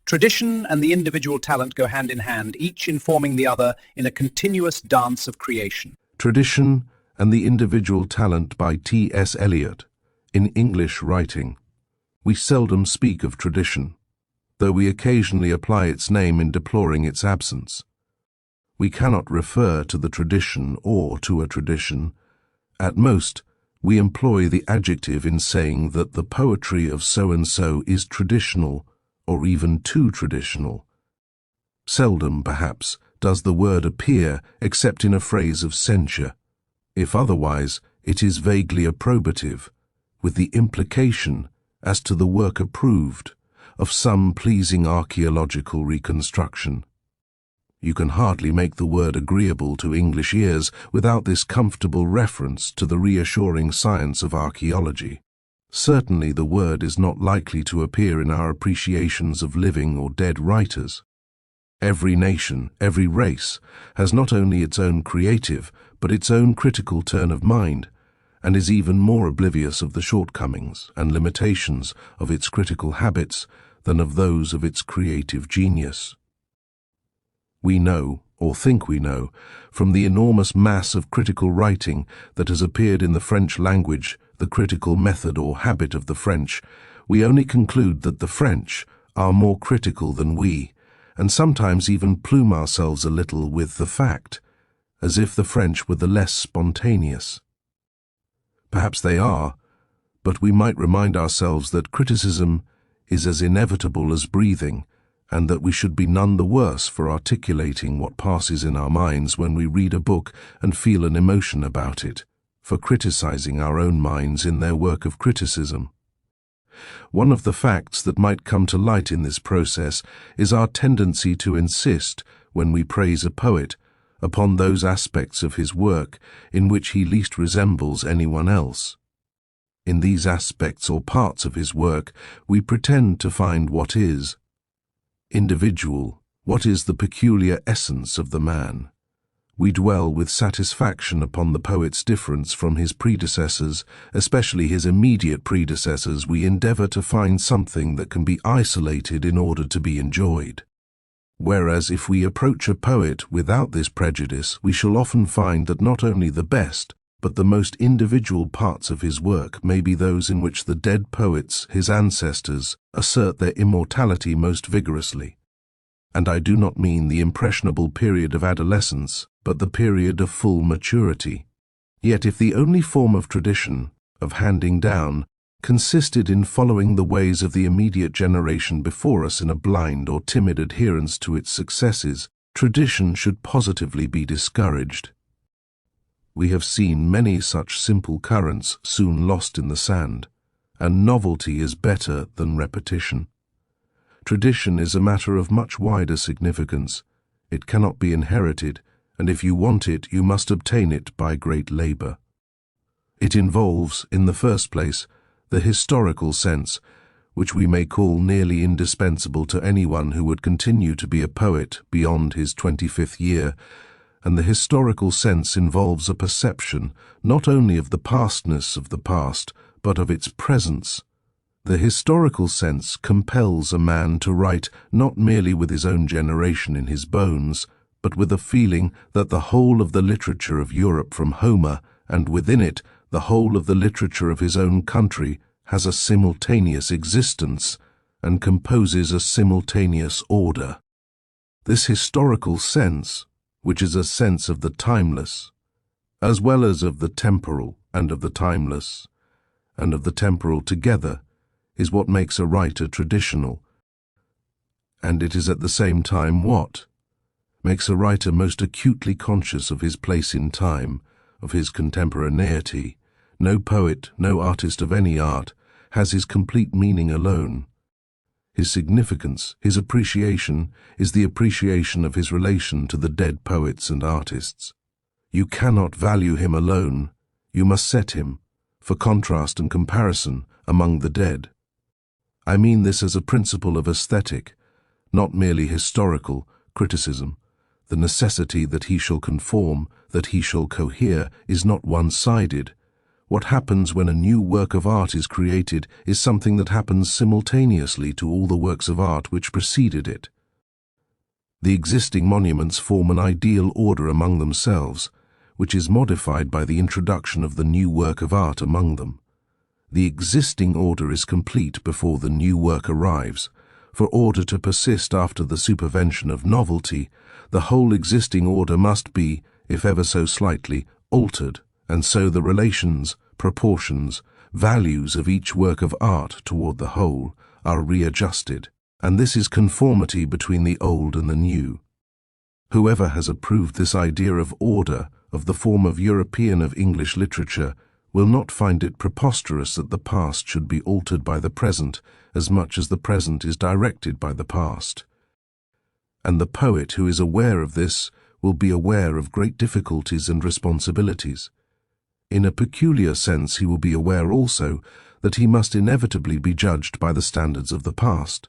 Tradition and the individual talent go hand in hand, each informing the other in a continuous dance of creation. Tradition and the Individual Talent by T.S. Eliot, in English writing. We seldom speak of tradition, though we occasionally apply its name in deploring its absence. We cannot refer to the tradition or to a tradition. At most, we employ the adjective in saying that the poetry of so-and-so is traditional, or even too traditional. Seldom, perhaps, does the word appear except in a phrase of censure. If otherwise, it is vaguely approbative, with the implication, as to the work approved, of some pleasing archaeological reconstruction. You can hardly make the word agreeable to English ears without this comfortable reference to the reassuring science of archaeology. Certainly the word is not likely to appear in our appreciations of living or dead writers. Every nation, every race, has not only its own creative, but its own critical turn of mind, and is even more oblivious of the shortcomings and limitations of its critical habits than of those of its creative genius. We know, or think we know, from the enormous mass of critical writing that has appeared in the French language, the critical method or habit of the French, we only conclude that the French are more critical than we, and sometimes even plume ourselves a little with the fact, as if the French were the less spontaneous. Perhaps they are, but we might remind ourselves that criticism is as inevitable as breathing, and that we should be none the worse for articulating what passes in our minds when we read a book and feel an emotion about it, for criticizing our own minds in their work of criticism. One of the facts that might come to light in this process is our tendency to insist, when we praise a poet, upon those aspects of his work in which he least resembles anyone else. In these aspects or parts of his work, we pretend to find what is individual, what is the peculiar essence of the man. We dwell with satisfaction upon the poet's difference from his predecessors, especially his immediate predecessors. We endeavor to find something that can be isolated in order to be enjoyed. Whereas if we approach a poet without this prejudice, we shall often find that not only the best, but the most individual parts of his work may be those in which the dead poets, his ancestors, assert their immortality most vigorously. And I do not mean the impressionable period of adolescence, but the period of full maturity. Yet if the only form of tradition, of handing down, consisted in following the ways of the immediate generation before us in a blind or timid adherence to its successes, tradition should positively be discouraged. We have seen many such simple currents soon lost in the sand, and novelty is better than repetition. Tradition is a matter of much wider significance. It cannot be inherited, and if you want it, you must obtain it by great labor. It involves, in the first place, the historical sense, which we may call nearly indispensable to anyone who would continue to be a poet beyond his 25th year, and the historical sense involves a perception not only of the pastness of the past, but of its presence. The historical sense compels a man to write not merely with his own generation in his bones, but with a feeling that the whole of the literature of Europe from Homer, and within it the whole of the literature of his own country, has a simultaneous existence and composes a simultaneous order. This historical sense, which is a sense of the timeless, as well as of the temporal and of the timeless, and of the temporal together, is what makes a writer traditional, and it is at the same time what makes a writer most acutely conscious of his place in time, of his contemporaneity. No poet, no artist of any art, has his complete meaning alone. His significance, his appreciation, is the appreciation of his relation to the dead poets and artists. You cannot value him alone. You must set him, for contrast and comparison, among the dead. I mean this as a principle of aesthetic, not merely historical, criticism. The necessity that he shall conform, that he shall cohere, is not one-sided. What happens when a new work of art is created is something that happens simultaneously to all the works of art which preceded it. The existing monuments form an ideal order among themselves, which is modified by the introduction of the new work of art among them. The existing order is complete before the new work arrives. For order to persist after the supervention of novelty, the whole existing order must be, if ever so slightly, altered, and so the relations, proportions, values of each work of art toward the whole are readjusted, and this is conformity between the old and the new. Whoever has approved this idea of order, of the form of European of English literature, will not find it preposterous that the past should be altered by the present as much as the present is directed by the past. And the poet who is aware of this will be aware of great difficulties and responsibilities. In a peculiar sense, he will be aware also that he must inevitably be judged by the standards of the past.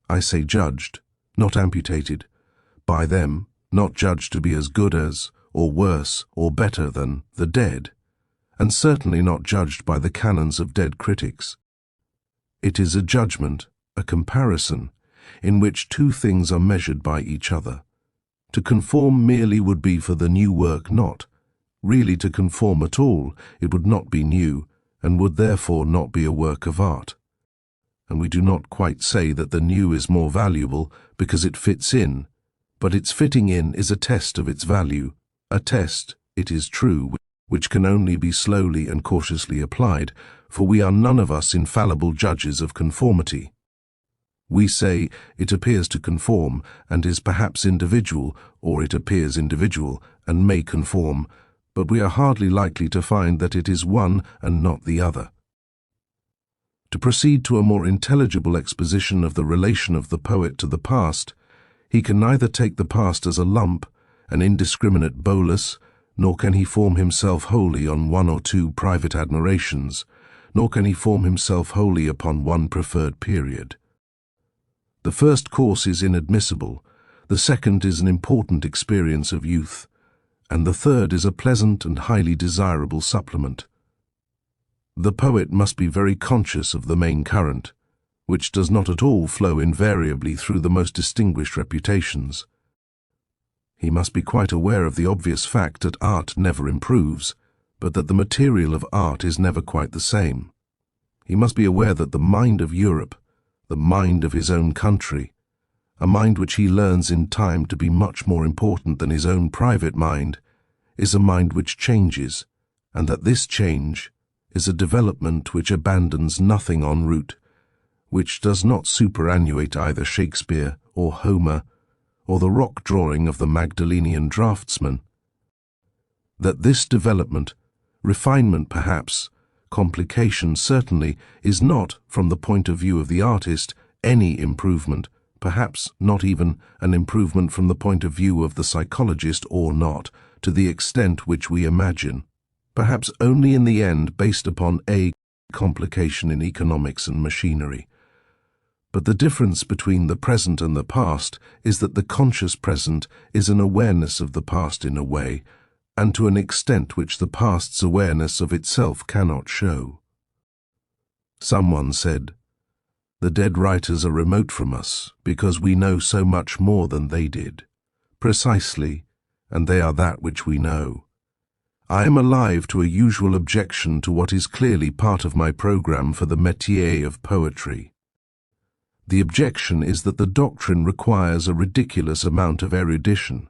I say judged, not amputated, by them, not judged to be as good as, or worse, or better than, the dead, and certainly not judged by the canons of dead critics. It is a judgment, a comparison, in which two things are measured by each other. To conform merely would be for the new work not. Really to conform at all, it would not be new, and would therefore not be a work of art. And we do not quite say that the new is more valuable because it fits in, but its fitting in is a test of its value, a test, it is true, which can only be slowly and cautiously applied, for we are none of us infallible judges of conformity. We say, it appears to conform, and is perhaps individual, or it appears individual, and may conform, but we are hardly likely to find that it is one and not the other. To proceed to a more intelligible exposition of the relation of the poet to the past, he can neither take the past as a lump, an indiscriminate bolus, nor can he form himself wholly on one or two private admirations, nor can he form himself wholly upon one preferred period. The first course is inadmissible, the second is an important experience of youth, and the third is a pleasant and highly desirable supplement. The poet must be very conscious of the main current, which does not at all flow invariably through the most distinguished reputations. He must be quite aware of the obvious fact that art never improves, but that the material of art is never quite the same. He must be aware that the mind of Europe, the mind of his own country, a mind which he learns in time to be much more important than his own private mind, is a mind which changes, and that this change is a development which abandons nothing en route, which does not superannuate either Shakespeare or Homer or the rock drawing of the Magdalenian draftsman. That this development, refinement perhaps, complication certainly, is not, from the point of view of the artist, any improvement, perhaps not even an improvement from the point of view of the psychologist or not, to the extent which we imagine, perhaps only in the end based upon a complication in economics and machinery. But the difference between the present and the past is that the conscious present is an awareness of the past in a way, and to an extent which the past's awareness of itself cannot show. Someone said, "The dead writers are remote from us because we know so much more than they did. Precisely, and they are that which we know." I am alive to a usual objection to what is clearly part of my program for the métier of poetry. The objection is that the doctrine requires a ridiculous amount of erudition,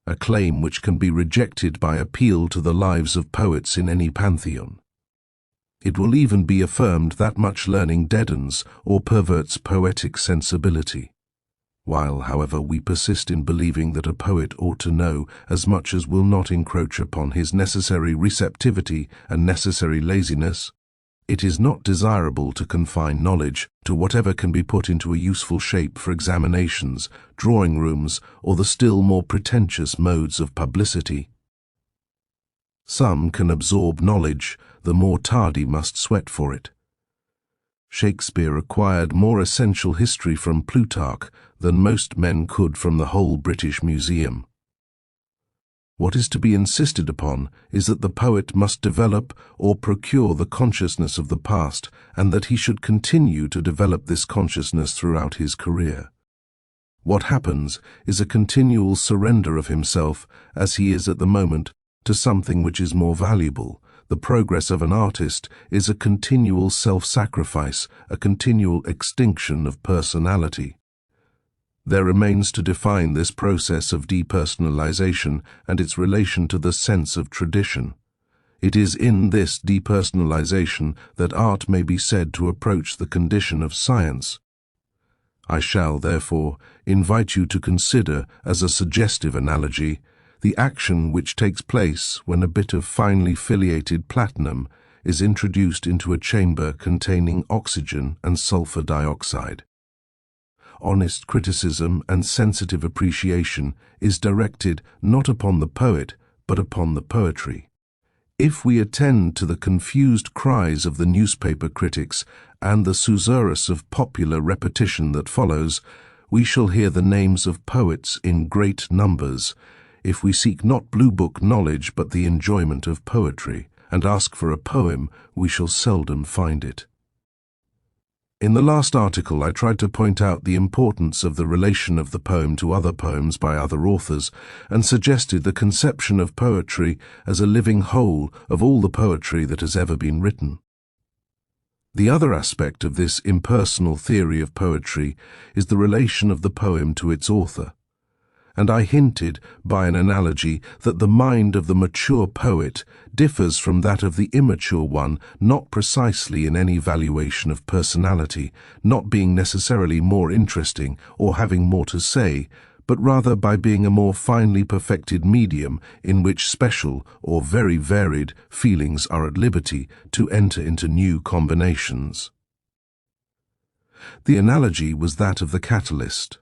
a claim which can be rejected by appeal to the lives of poets in any pantheon. It will even be affirmed that much learning deadens or perverts poetic sensibility. While, however, we persist in believing that a poet ought to know as much as will not encroach upon his necessary receptivity and necessary laziness, it is not desirable to confine knowledge to whatever can be put into a useful shape for examinations, drawing rooms, or the still more pretentious modes of publicity. Some can absorb knowledge, the more tardy must sweat for it. Shakespeare acquired more essential history from Plutarch than most men could from the whole British Museum. What is to be insisted upon is that the poet must develop or procure the consciousness of the past, and that he should continue to develop this consciousness throughout his career. What happens is a continual surrender of himself, as he is at the moment, to something which is more valuable. The progress of an artist is a continual self-sacrifice, a continual extinction of personality. There remains to define this process of depersonalization and its relation to the sense of tradition. It is in this depersonalization that art may be said to approach the condition of science. I shall, therefore, invite you to consider, as a suggestive analogy, the action which takes place when a bit of finely filiated platinum is introduced into a chamber containing oxygen and sulfur dioxide. Honest criticism and sensitive appreciation is directed not upon the poet, but upon the poetry. If we attend to the confused cries of the newspaper critics and the susurrus of popular repetition that follows, we shall hear the names of poets in great numbers. If we seek not blue book knowledge but the enjoyment of poetry, and ask for a poem, we shall seldom find it. In the last article, I tried to point out the importance of the relation of the poem to other poems by other authors, and suggested the conception of poetry as a living whole of all the poetry that has ever been written. The other aspect of this impersonal theory of poetry is the relation of the poem to its author. And I hinted, by an analogy, that the mind of the mature poet differs from that of the immature one, not precisely in any valuation of personality, not being necessarily more interesting or having more to say, but rather by being a more finely perfected medium in which special or very varied feelings are at liberty to enter into new combinations. The analogy was that of the catalyst.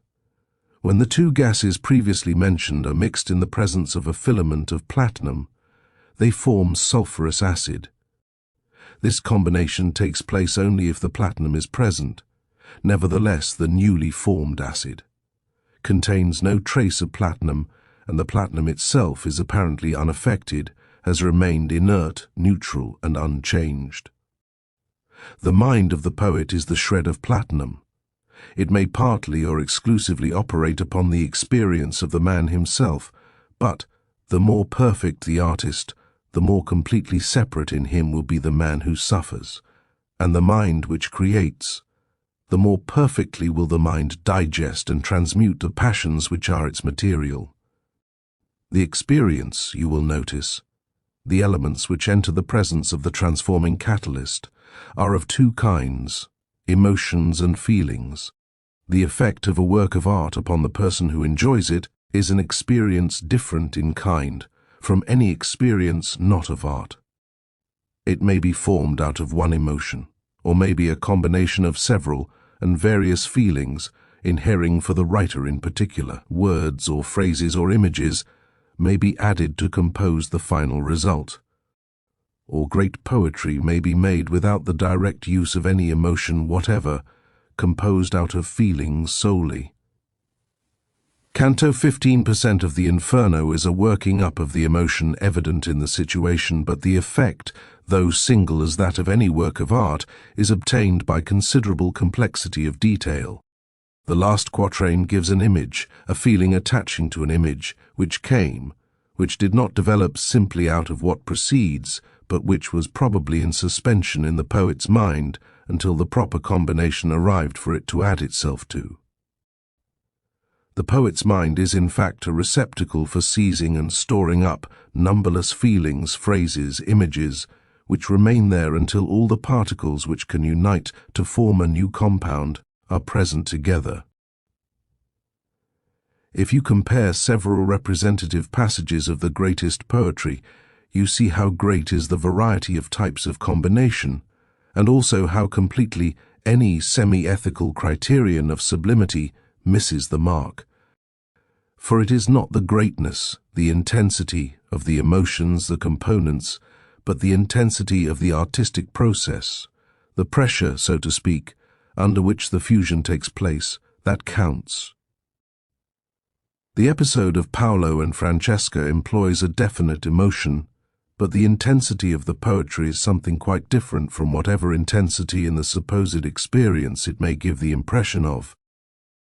When the two gases previously mentioned are mixed in the presence of a filament of platinum, they form sulfurous acid. This combination takes place only if the platinum is present. Nevertheless, the newly formed acid contains no trace of platinum, and the platinum itself is apparently unaffected, has remained inert, neutral, and unchanged. The mind of the poet is the shred of platinum. It may partly or exclusively operate upon the experience of the man himself, but the more perfect the artist, the more completely separate in him will be the man who suffers, and the mind which creates, the more perfectly will the mind digest and transmute the passions which are its material. The experience, you will notice, the elements which enter the presence of the transforming catalyst, are of two kinds, emotions and feelings. The effect of a work of art upon the person who enjoys it is an experience different in kind from any experience not of art. It may be formed out of one emotion, or may be a combination of several and various feelings, inhering for the writer in particular. Words or phrases or images may be added to compose the final result. Or great poetry may be made without the direct use of any emotion whatever, composed out of feelings solely. Canto 15% of the Inferno is a working up of the emotion evident in the situation, but the effect, though single as that of any work of art, is obtained by considerable complexity of detail. The last quatrain gives an image, a feeling attaching to an image, which did not develop simply out of what precedes, but which was probably in suspension in the poet's mind until the proper combination arrived for it to add itself to. The poet's mind is in fact a receptacle for seizing and storing up numberless feelings, phrases, images, which remain there until all the particles which can unite to form a new compound are present together. If you compare several representative passages of the greatest poetry, you see how great is the variety of types of combination, and also how completely any semi-ethical criterion of sublimity misses the mark. For it is not the greatness, the intensity of the emotions, the components, but the intensity of the artistic process, the pressure, so to speak, under which the fusion takes place, that counts. The episode of Paolo and Francesca employs a definite emotion, but the intensity of the poetry is something quite different from whatever intensity in the supposed experience it may give the impression of.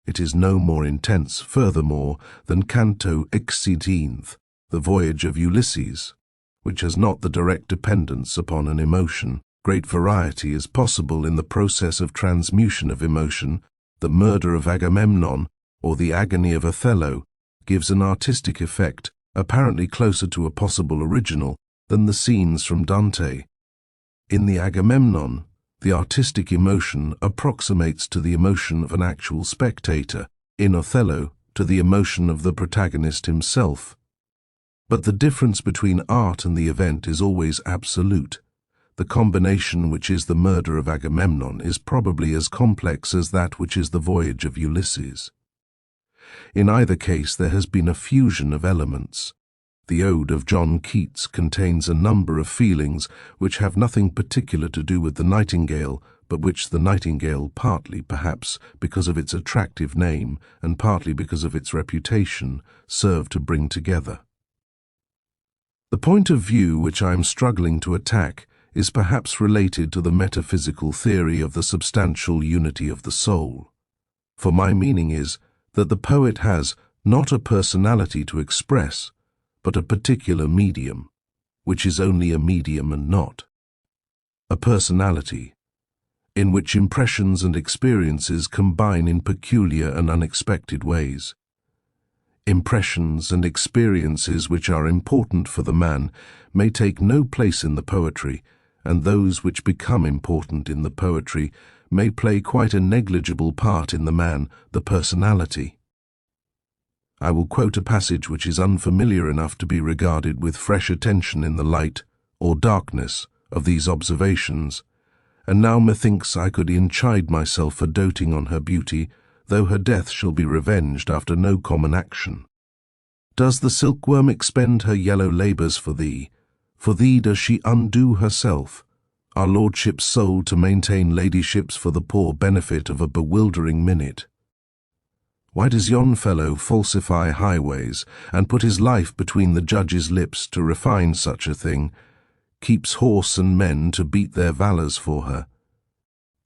It is no more intense, furthermore, than Canto XVII, the Voyage of Ulysses, which has not the direct dependence upon an emotion. Great variety is possible in the process of transmutation of emotion. The murder of Agamemnon, or the agony of Othello, gives an artistic effect apparently closer to a possible original than the scenes from Dante. In the Agamemnon, the artistic emotion approximates to the emotion of an actual spectator, in Othello to the emotion of the protagonist himself. But the difference between art and the event is always absolute. The combination which is the murder of Agamemnon is probably as complex as that which is the voyage of Ulysses. In either case there has been a fusion of elements. The Ode of John Keats contains a number of feelings which have nothing particular to do with the nightingale, but which the nightingale, partly perhaps because of its attractive name and partly because of its reputation, serve to bring together. The point of view which I am struggling to attack is perhaps related to the metaphysical theory of the substantial unity of the soul. For my meaning is that the poet has not a personality to express, but a particular medium, which is only a medium and not a personality, in which impressions and experiences combine in peculiar and unexpected ways. Impressions and experiences which are important for the man may take no place in the poetry, and those which become important in the poetry may play quite a negligible part in the man, the personality. I will quote a passage which is unfamiliar enough to be regarded with fresh attention in the light, or darkness, of these observations, and now methinks I could chide myself for doting on her beauty, though her death shall be revenged after no common action. Does the silkworm expend her yellow labours for thee? For thee does she undo herself? Our lordships sold to maintain ladyships for the poor benefit of a bewildering minute. Why does yon fellow falsify highways, and put his life between the judge's lips to refine such a thing, keeps horse and men to beat their valours for her?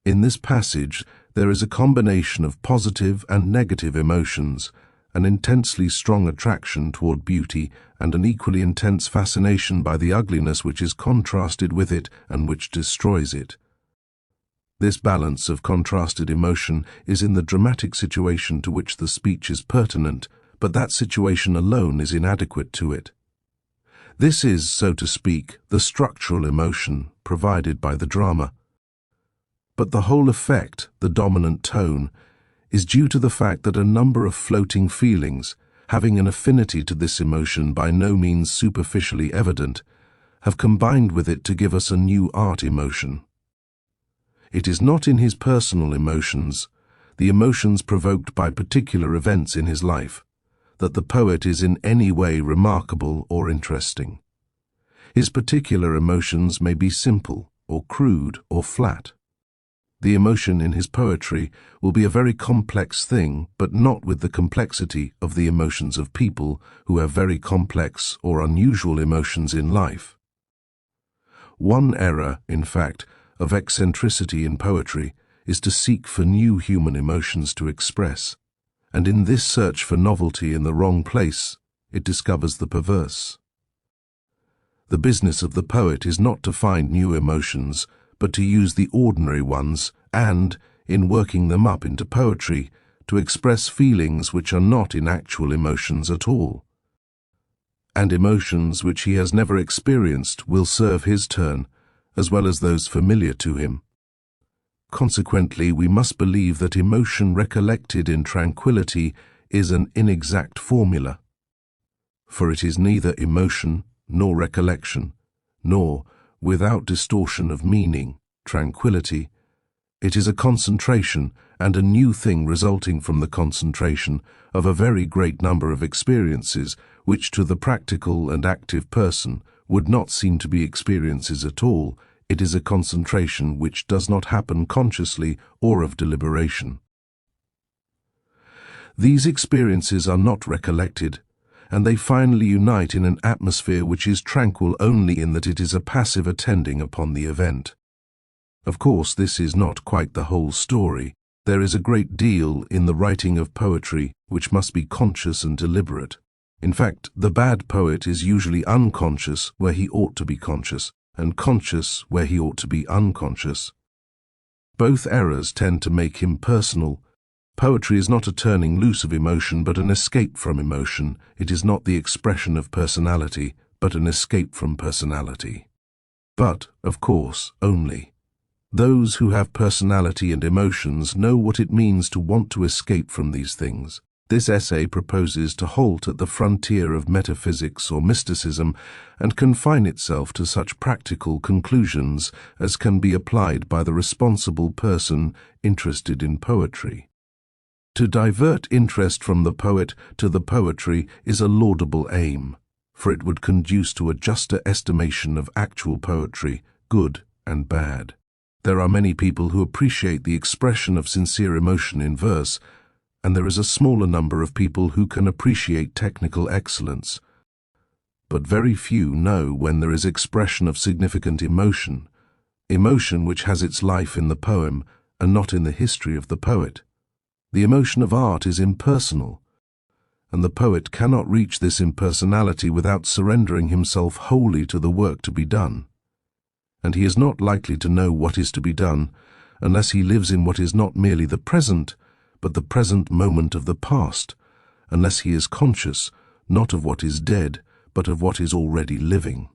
In this passage there is a combination of positive and negative emotions, an intensely strong attraction toward beauty, and an equally intense fascination by the ugliness which is contrasted with it and which destroys it. This balance of contrasted emotion is in the dramatic situation to which the speech is pertinent, but that situation alone is inadequate to it. This is, so to speak, the structural emotion provided by the drama. But the whole effect, the dominant tone, is due to the fact that a number of floating feelings, having an affinity to this emotion by no means superficially evident, have combined with it to give us a new art emotion. It is not in his personal emotions, the emotions provoked by particular events in his life, that the poet is in any way remarkable or interesting. His particular emotions may be simple, or crude, or flat. The emotion in his poetry will be a very complex thing, but not with the complexity of the emotions of people who have very complex or unusual emotions in life. One error, in fact, of eccentricity in poetry is to seek for new human emotions to express, and in this search for novelty in the wrong place, it discovers the perverse. The business of the poet is not to find new emotions, but to use the ordinary ones and, in working them up into poetry, to express feelings which are not in actual emotions at all. And emotions which he has never experienced will serve his turn, as well as those familiar to him. Consequently, we must believe that emotion recollected in tranquillity is an inexact formula, for it is neither emotion nor recollection, nor, without distortion of meaning, tranquillity. It is a concentration and a new thing resulting from the concentration of a very great number of experiences which to the practical and active person would not seem to be experiences at all. It is a concentration which does not happen consciously or of deliberation. These experiences are not recollected, and they finally unite in an atmosphere which is tranquil only in that it is a passive attending upon the event. Of course, this is not quite the whole story. There is a great deal in the writing of poetry which must be conscious and deliberate. In fact, the bad poet is usually unconscious where he ought to be conscious, and conscious where he ought to be unconscious. Both errors tend to make him personal. Poetry is not a turning loose of emotion, but an escape from emotion. It is not the expression of personality, but an escape from personality. But, of course, only. Those who have personality and emotions know what it means to want to escape from these things. This essay proposes to halt at the frontier of metaphysics or mysticism and confine itself to such practical conclusions as can be applied by the responsible person interested in poetry. To divert interest from the poet to the poetry is a laudable aim, for it would conduce to a juster estimation of actual poetry, good and bad. There are many people who appreciate the expression of sincere emotion in verse, and there is a smaller number of people who can appreciate technical excellence. But very few know when there is expression of significant emotion, emotion which has its life in the poem and not in the history of the poet. The emotion of art is impersonal, and the poet cannot reach this impersonality without surrendering himself wholly to the work to be done. And he is not likely to know what is to be done unless he lives in what is not merely the present, but the present moment of the past, unless he is conscious not of what is dead, but of what is already living.